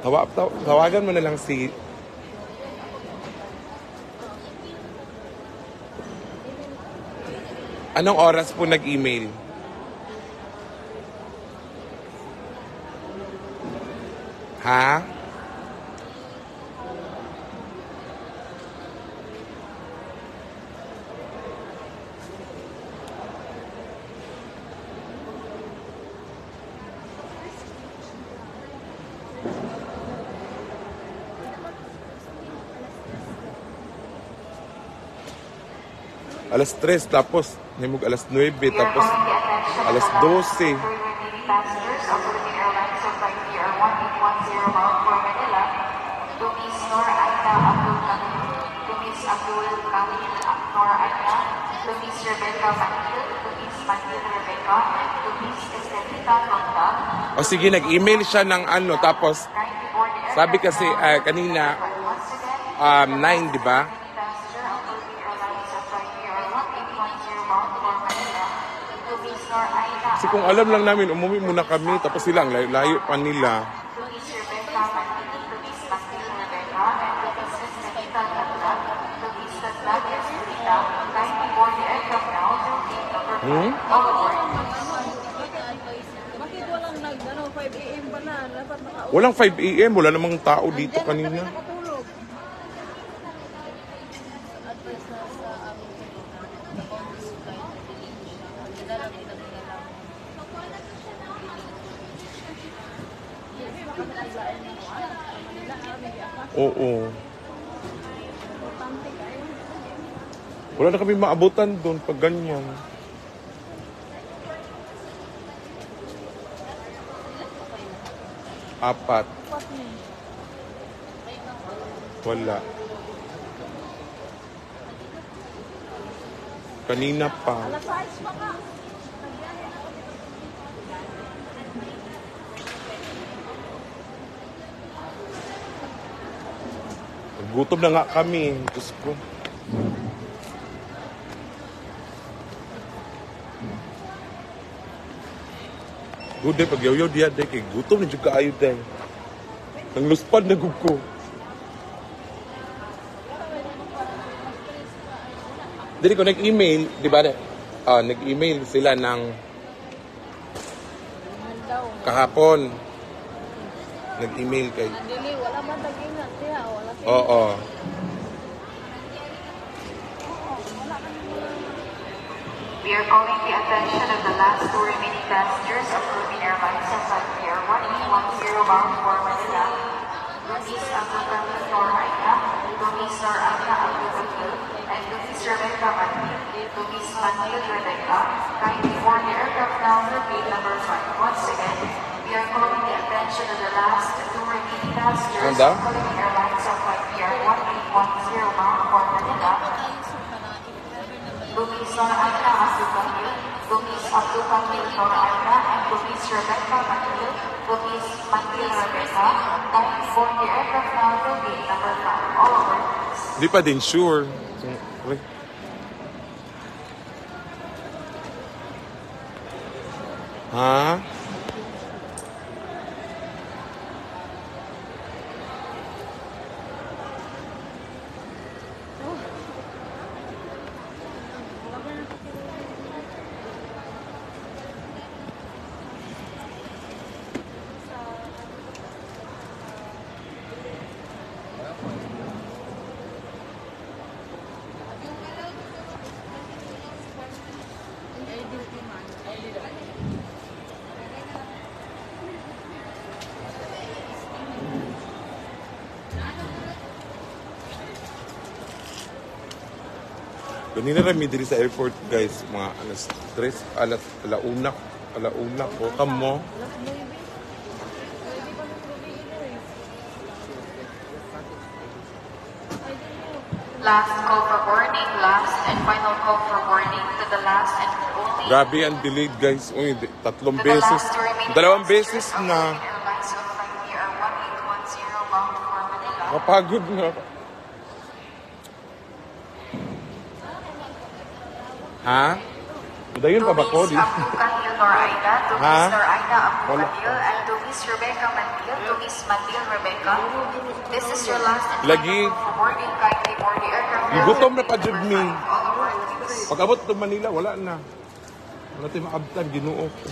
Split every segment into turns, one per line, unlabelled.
Tawagan mo na lang si... Anong oras po nag-email? Ha? Alas 3, tapos nimog alas 9, tapos alas 12.
Passengers of Philippine Airlines of flight PR 1810 bound for Manila to Miss Nor Aina Abdul Kamil, to Miss Abdul Kamil Nor Aina, to Miss Rebecca Manil, to Miss Manil Rebecca, and to Miss Estelita Ronda.
O sige, nag-email siya ng ano, tapos sabi kasi kanina 9, di ba? Kasi kung alam lang namin, umuwi muna kami, tapos sila, ang layo pa nila.
Bakit walang 5 AM ba na? Dapat nakauwi.
Walang 5 AM, wala namang tao dito kanina.
Nakatulog.
Oo. Wala na kami maabutan doon pag ganyan. Apat. Wala. Kanina pa.
Alas 6 pa ka.
Gutom na nga kami. Diyos ko. Good day, pag yaw-yaw diya, day, kay gutom na juga kayo, day. Nang luspad na gug ko. Dili ko nag-email, di ba? Nag-email sila ng kahapon. Nag-email kay...
Dili, wala man nag-ingat siya. Wala siya.
Oo.
We are calling the attention of the last two remaining passengers of Philippine Airlines of flight PR 1810 bound for Manila. To Miss Abdul Kamil Nor Aina, to Miss Nor Aina Abdul Kamil, and to Miss Rebecca Manil, to Miss Manil Rebecca. Kindly board the aircraft now for gate number 5. Once again, we are calling the attention of the last two remaining passengers
Anda?
of Philippine Airlines of flight PR 1810 bound for Manila. To Miss Nor Aina Abdul Kamil, to Miss Abdul Kamil Nor Aina, and to Miss Rebecca Manil, to Miss Manil Rebecca. Kindly board the aircraft now for gate number 5. All aboard.
Di pa din sure. Ha? Kanina rin diri sa airport, guys. Mga alas 3, alauna po. Kamo.
Last call for boarding, last and final call for boarding to the last and only.
Grabe ang delayed, guys. Uy, 3
to the
beses.
last two remaining
2 beses
passengers of
na.
Philippine Airlines of flight PR 1810 bound for Manila.
Kapagod na. Ha? Dayon pa ba ko?
Miss Abdul Kamil Noraida, to
Ha?
Miss Noraida Abu
Wala.
Mandil, and to Miss Rebecca Mandil, to Miss Mandil Rebecca. This is your last and
Lagi.
final for boarding. Kindly board the aircraft.
Gigutom na pa jud mi.
All aboard.
Pag abot to Manila, wala na. Wala tayo maabtan, Ginoo ko.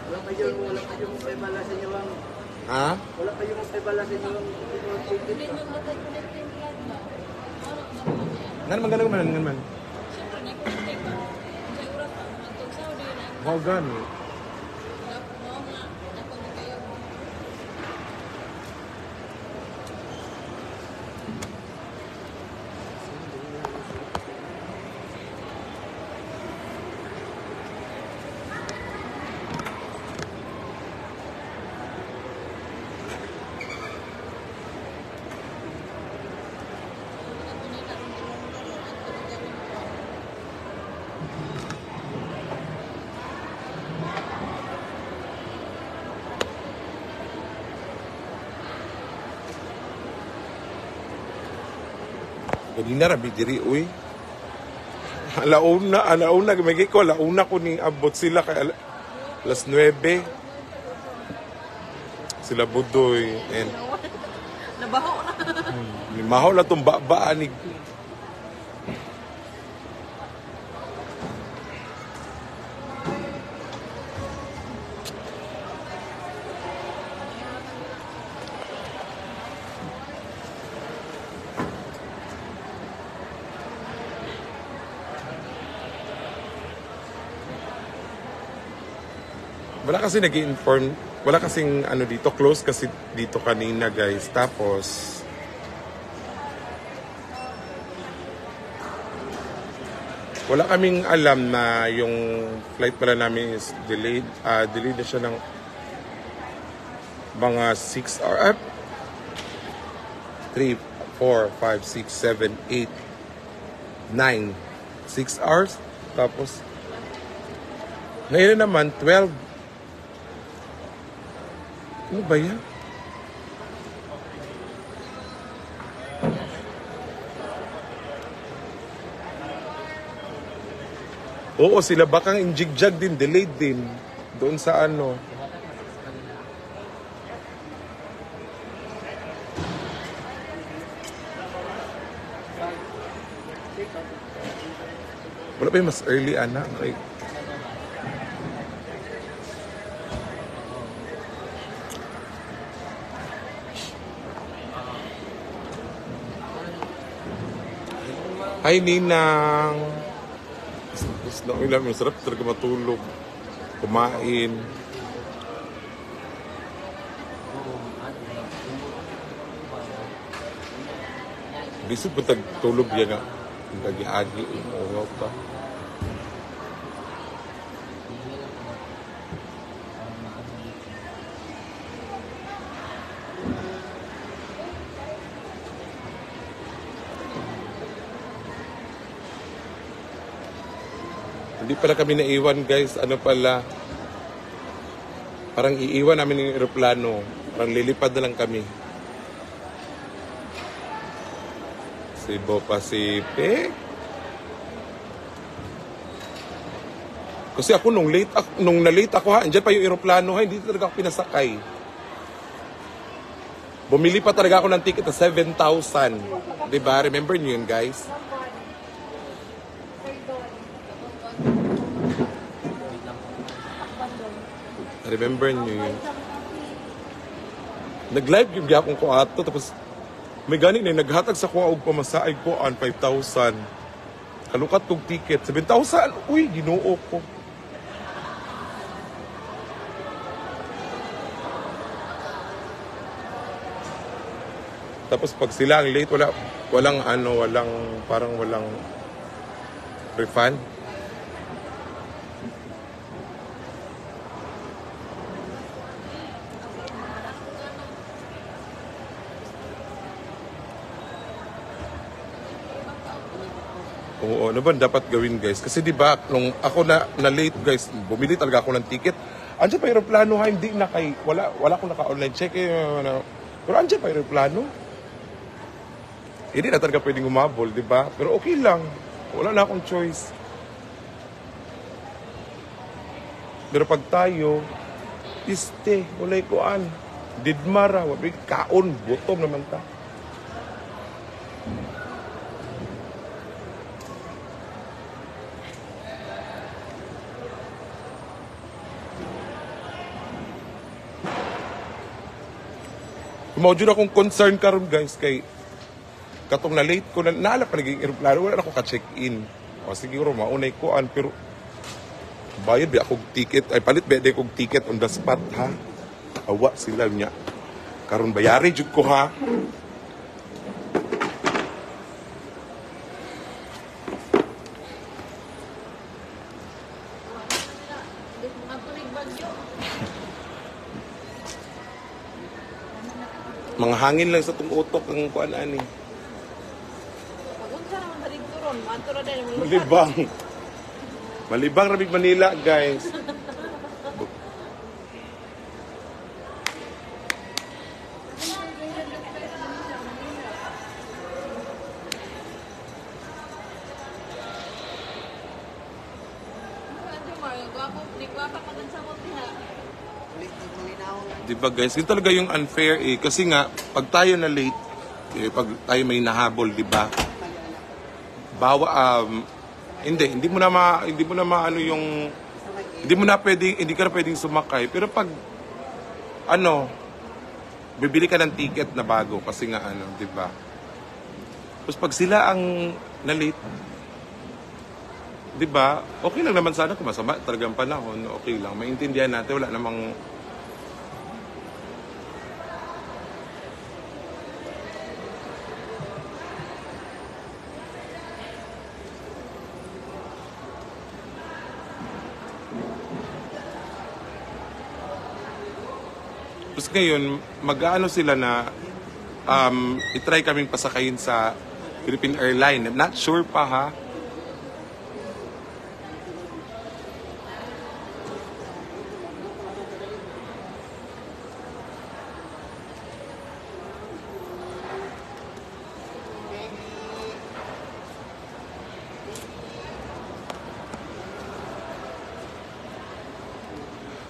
Wala pa yung may bala sa inyo ang
Ha?
wala pa yung may bala sa inyo ang ticket.
Nga naman ganun man, nga naman. Wow, gani. Ganina rabi diri uy. Alauna gumigay ko, alauna ko ni abot sila kay alas 9. Sila budoy and
Nabaho na.
limahaw na tong baan ni wala kasi nag-inform, wala kasing ano dito, close kasi dito kanina guys. Tapos, wala kaming alam na yung flight pala namin is delayed. Delayed na siya ng mga 6 hours. 3, 4, 5, 6, 7, 8, 9. 6 hours. Tapos, ngayon naman, 12. Ano ba yan? Oo, sila bakang injigjag din, delayed din. Doon sa ano. Wala pa yung mas early, anak. Okay. Hi, Ninang. Gusto ko lang, masarap talaga matulog. Kumain. Bisip ko tagtulog yan nga. Lagi-agi. Uwaw pa. Hindi pala kami naiwan guys, ano pala, parang iiwan namin yung aeroplano, parang lilipad na lang kami. Cebu Pacific. Kasi ako nung na-late ako ha, andyan pa yung aeroplano ha, hindi talaga ako pinasakay. Bumili pa talaga ako ng ticket na 7,000. Diba? Remember nyo yun guys? Remember nyo yun. Nag-live yung gyapon ko ato, tapos may ganin eh, naghatag sa kuha og pamasaay ko an 5,000. Kalukat kong ticket, 7,000. Uy, ginoo ko. Tapos pag sila ang late, walang refund. Oo, ano ba dapat gawin guys? Kasi di ba nung ako na late guys, bumili talaga ako ng ticket. Andiyan pa aeroplano ha, hindi na kay, wala ko naka-online check pero andiyan pa aeroplano. Hindi na talaga pwedeng umabol, di ba? Pero okay lang. Wala na akong choice. Pero pag tayo, walay kuan. Didmara, wabig kaon, gutom naman ta. Maudyod akong concern karon guys kay katong na late ko na naala pa naging aeroplano wala na ako ka-check-in. O siguro maunay ko pero bayad ba akong ticket ay palit ba akong ticket on the spot ha. Awa sila niya. Karon bayari jud ko ha. Mga hangin lang sa tong utok ang kuan ani.
Pag-unsa naman sa dito ron, mato ra din mo.
Malibang. Malibang Rabig Manila, guys. Diba guys, yun talaga yung unfair kasi nga pag tayo na late, pag tayo may nahabol, di ba? Hindi mo na maano yung hindi ka na pwedeng sumakay. Pero pag bibili ka ng ticket na bago kasi nga di ba? Tapos pag sila ang na late, di ba? Okay lang naman sana kung masama talagang panahon, okay lang. Maintindihan natin, wala namang Tapos ngayon, mag-ano sila na itry kaming pasakayin sa Philippine Airlines. Not sure pa ha.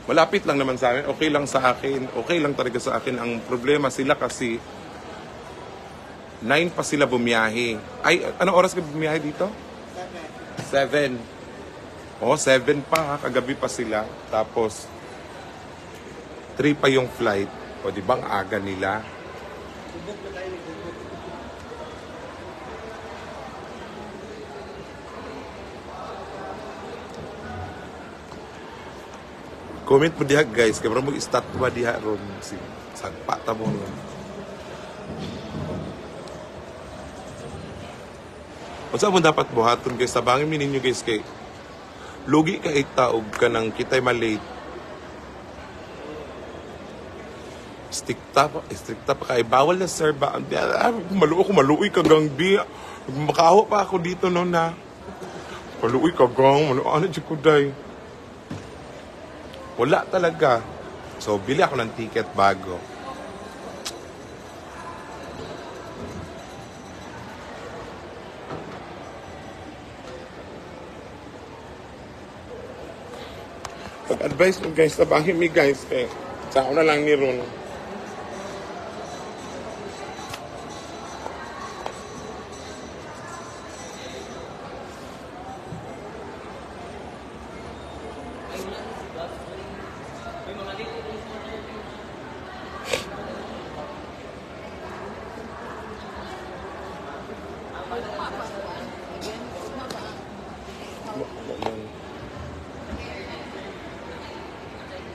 Malapit lang naman sa akin. Okay lang sa akin. Okay lang talaga sa akin. Ang problema sila kasi 9 pa sila bumiyahe. Ay, anong oras ka bumiyahe dito? 7. 7 pa. Kagabi pa sila. Tapos 3 pa yung flight. O di ba ang aga nila? Comment mo diha guys, kaya mo istatwa diha ron si sagpa ta mo ron. Unsa mo dapat buhaton guys, tabangin mi ninyo guys kay lugi ka itaog ka nang kitay malate. Strikta pa kay bawal na sir ba? Maluoy ka gang bi. Makaho pa ako dito no na. Maluoy ka gang, ano jud ko day. Wala talaga. So, bili ako ng ticket bago. Pag-advise mo guys, tabahin mi guys. Eh, sa ako na lang ni Ron.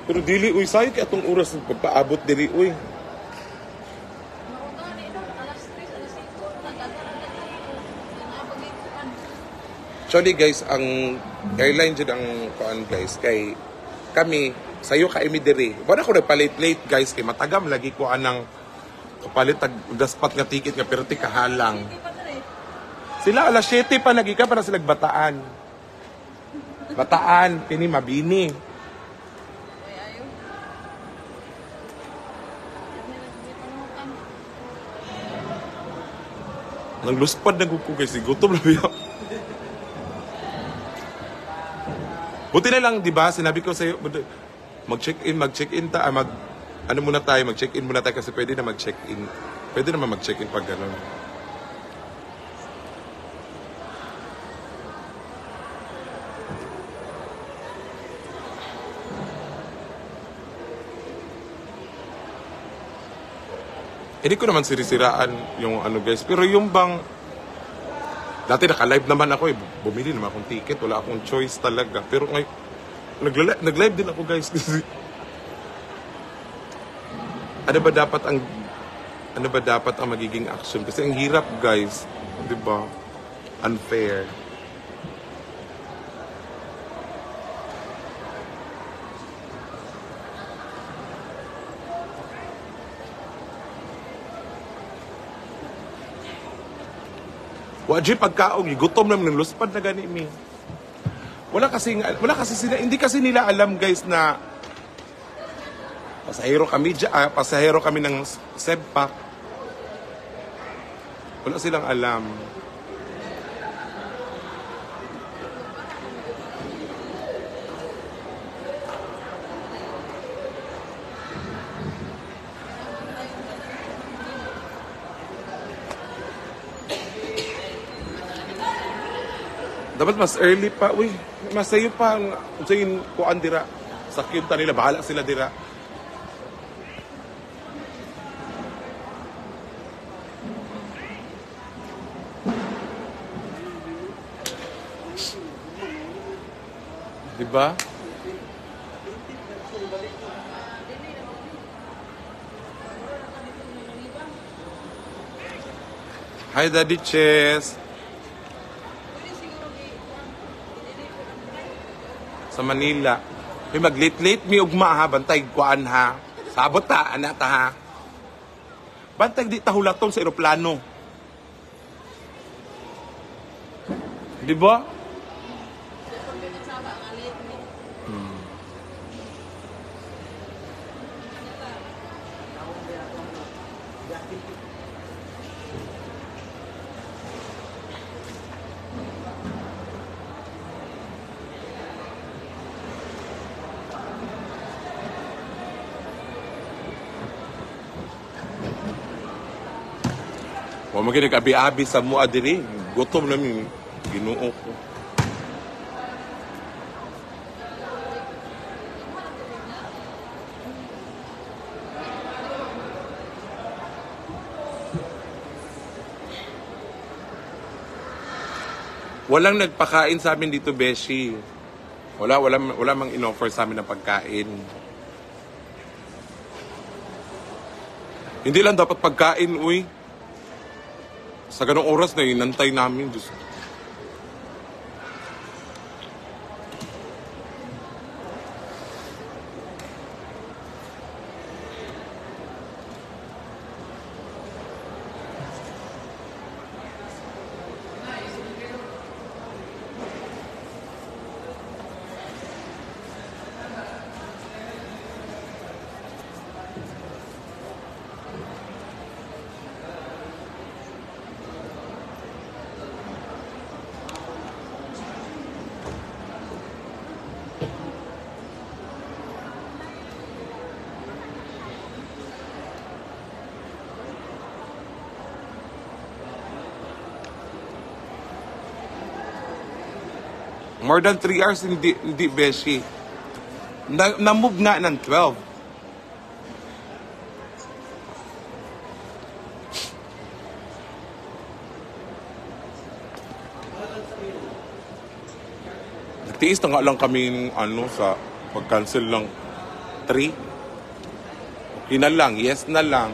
Pero dili, uy, sayo kaya itong oras ng pagpaabot dili, uy. Actually guys, ang airline dyan ang kuan guys, kay kami, sayo ka imidiri. Wala ko nagpalit-late guys, kay matagam lagi ko anang kapalit daspat nga ticket nga pero ti kahalang. Sila alas 7 pa nagika para sila Bataan. Bataan, pini Mabini. Ang luspad na ko guys, gutom na biya. Buti na lang, di ba? Sinabi ko sa'yo, mag-check-in ta, ano muna tayo, mag-check-in muna tayo kasi pwede na mag-check-in. Pwede naman mag-check-in pag gano'n. Hindi ko naman sinisiraan yung ano guys. Pero yung bang, dati naka-live naman ako eh. Bumili naman akong ticket. Wala akong choice talaga. Pero ngayon, nag-live din ako guys. Kasi, ano ba dapat ang magiging action? Kasi ang hirap guys. Di ba? Unfair. Wajib pagkaong, gutom naman ng luspad na gani mi. Wala kasi sila, hindi kasi nila alam guys na pasahero kami ng Sebpak. Wala silang alam. Dapat mas early pa, uy. Mas sayo pa ang sayin kuan dira. Sakyon ta nila, bahala sila dira. Diba? Hi Daddy Chess. Sa Manila. May mag-late-late mi ugma ha, bantay kuan ha. Sabot ta, anak ta ha. Bantay di tahulaton sa eroplano. Di ba? Wa mo gid abi-abi sa mua diri. Gutom na mi. Ginoo ko. Walang nagpakain sa amin dito, Beshi. Wala mang in-offer sa amin ng pagkain. Hindi lang dapat pagkain, uy. Sa ganong oras na inantay namin. Diyos. More than 3 hours, hindi Beshi. Na-move nga ng 12. Nagtiis na nga lang kami sa pag-cancel ng 3. Okay na lang, yes na lang.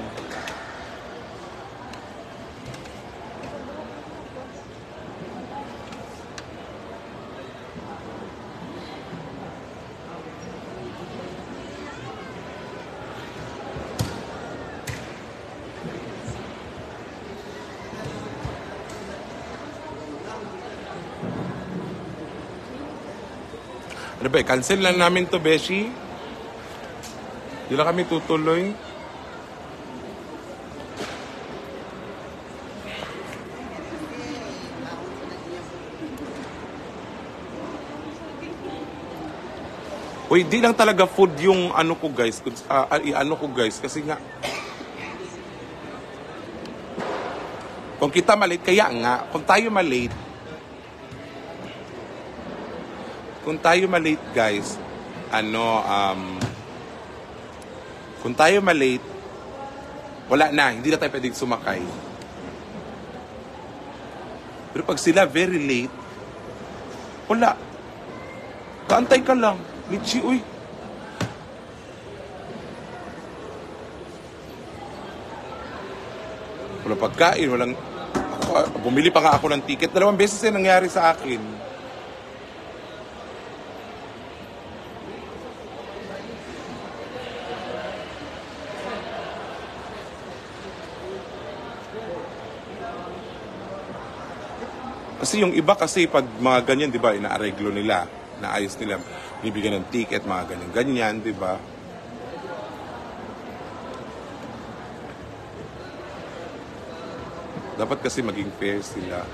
Ano ba, cancel lang namin to, Beshi. Hindi lang kami tutuloy. Uy, di lang talaga food yung ano ko guys. Ano ko guys. Kasi nga, kung kita malate, kaya nga, kung tayo malate guys, kung tayo malate, wala na, hindi na tayo pwedeng sumakay. Pero pag sila very late, wala. Kaantay ka lang. Litchi, uy. Walang pagkain, walang... Bumili pa nga ako ng ticket. 2 beses yung nangyari sa akin. Kasi yung iba kasi pag mga ganyan, di ba, inaareglo nila, naayos nila, bibigyan ng ticket, mga ganyan, di ba? Dapat kasi maging fair sila.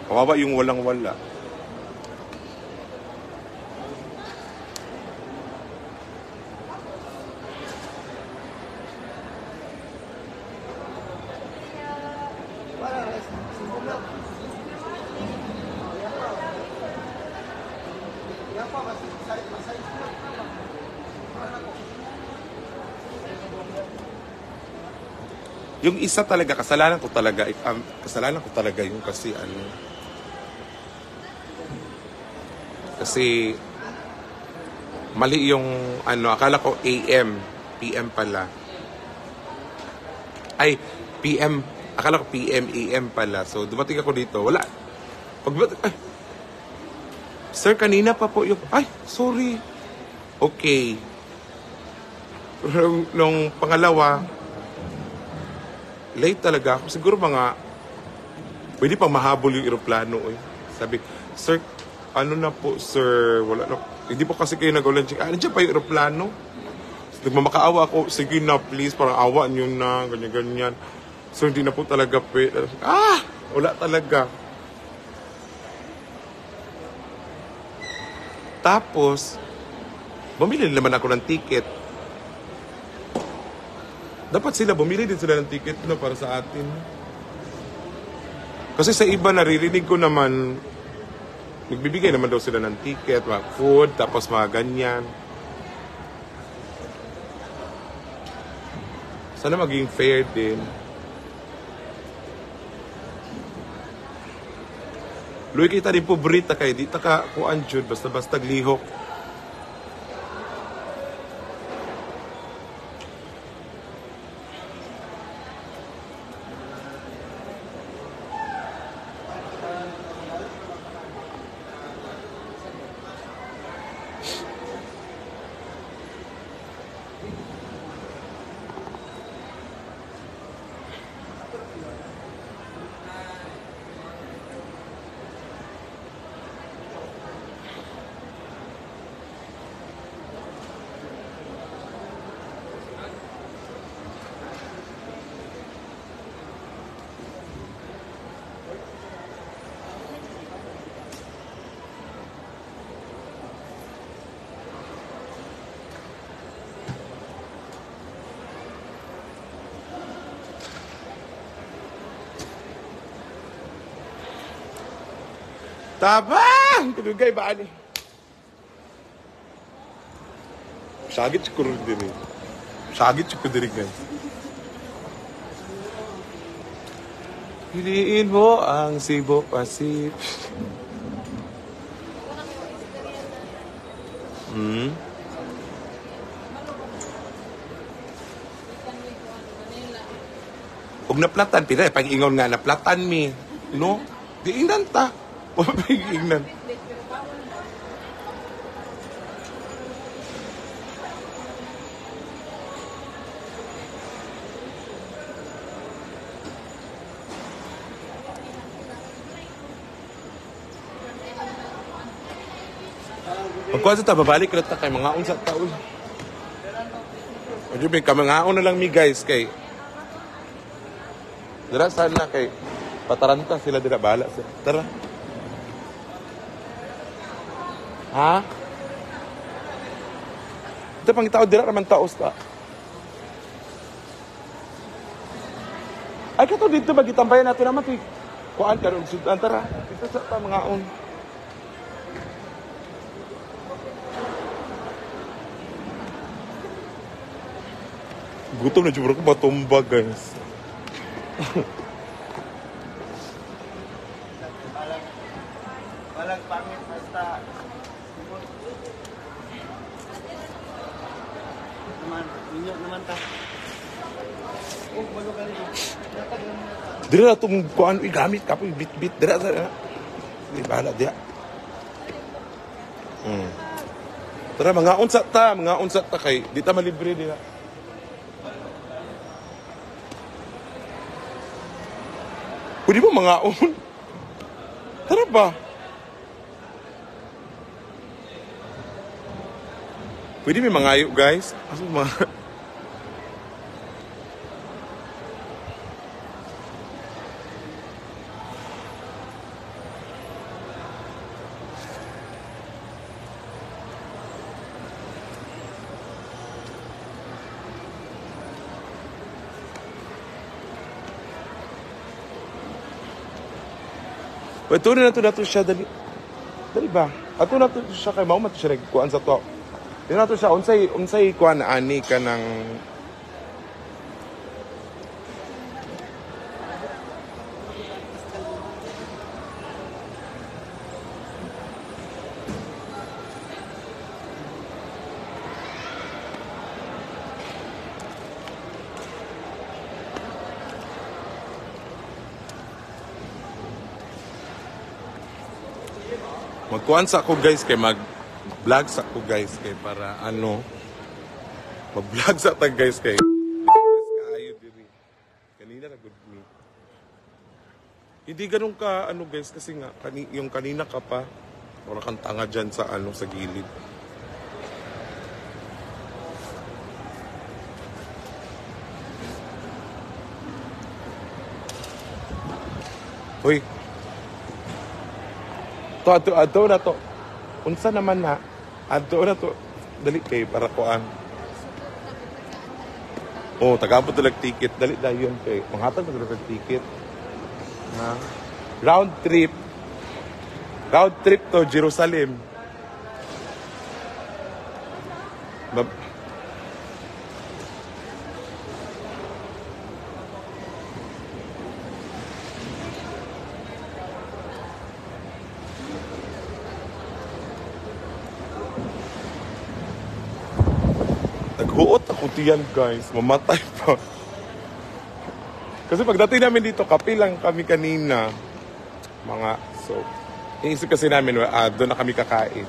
Kawawa yung walang-wala. Yung isa talaga, kasalanan ko talaga yung kasi kasi mali yung akala ko AM, PM pala. Ay, PM, akala ko PM, AM pala. So dumating ako dito, wala. Ay, sir, kanina pa po yung, ay, sorry. Okay. Nung pangalawa, late talaga ako. Siguro pwede pang mahabol yung eroplano. Sabi, sir, ano na po, sir? Wala na. Hindi po kasi kayo nag-lunch. Nandiyan pa yung eroplano. Nagmamakaawa ako. Sige na, please. Parang awa nyo na. Ganyan-ganyan. Sir, hindi na po talaga pwede. Wala talaga. Tapos, bumili naman ako ng ticket. Dapat bumili din sila ng ticket para sa atin. Kasi sa iba, naririnig ko naman, nagbibigay naman daw sila ng ticket, mga food, tapos mga ganyan. Sana maging fair din. Luwi kita din pobrita kayo, di ta ka kuan jud, basta-basta glihok. Tabang! Kadugay ba ani? Sagit ko rin din eh. Sagit ko din guys. Piliin mo ang Cebu Pacific. Huwag naplatan, pinay, pag-ingon nga naplatan mi. No? Di ingnan ta. Huwag pag-ingnan. Pagkuha sa babalik na ta kay mga unsa taon. Medyo may kamangaon na lang mi guys kay dira sana kay pataranta sila dira bala sila. Tara. Ha? Ito pang tao dira naman taos ta. Ay kato dito magitambayan nato naman ti kuan karon sudan tara. Dito sa ta mga on. Gutom na jubro ko matumba guys.
Walang pangit basta. Minyo naman ta. Oh, balo ka rin.
Dira na itong kuan gamit ka po bit-bit dira sa. Di bahala dia. Tara mga unsa ta kay di ta malibre dira. Pwede ba mga on? Tara ba? Pwede may mga ayo guys. Aso mga... Ito na to siya dali. Dali ba? Ato na to siya kay mao man to siya kuan sa to. Dili na to siya unsay kuan ani ka ng magkuan sa ako guys kay mag-vlog sa ako guys kay para ano mag-vlog sa tag guys kay kaayo diri kanina na good me hindi ganun ka ano guys kasi nga yung kanina ka pa wala kang tanga dyan sa ano sa gilid hoy ato na to. Unsa naman na? Ato na to. Dali kay para kuan. Oh, tagabot tulag ticket. Dali dayon kay. Manghatag na tulag ticket. Na round trip to Jerusalem. Naghuot ako tiyan guys, mamatay pa. Kasi pagdating namin dito, kape lang kami kanina. So, iisip kasi namin, doon na kami kakain.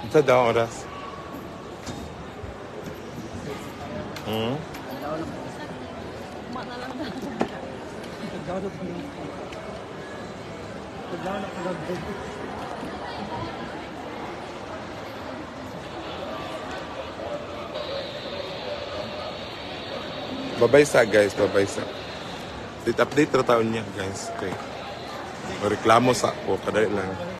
Sa daw oras.
Uma na lang na.
Babaysa guys, babaysa. Update na taon niya guys. Okay. Reklamo sa ako, kadali lang.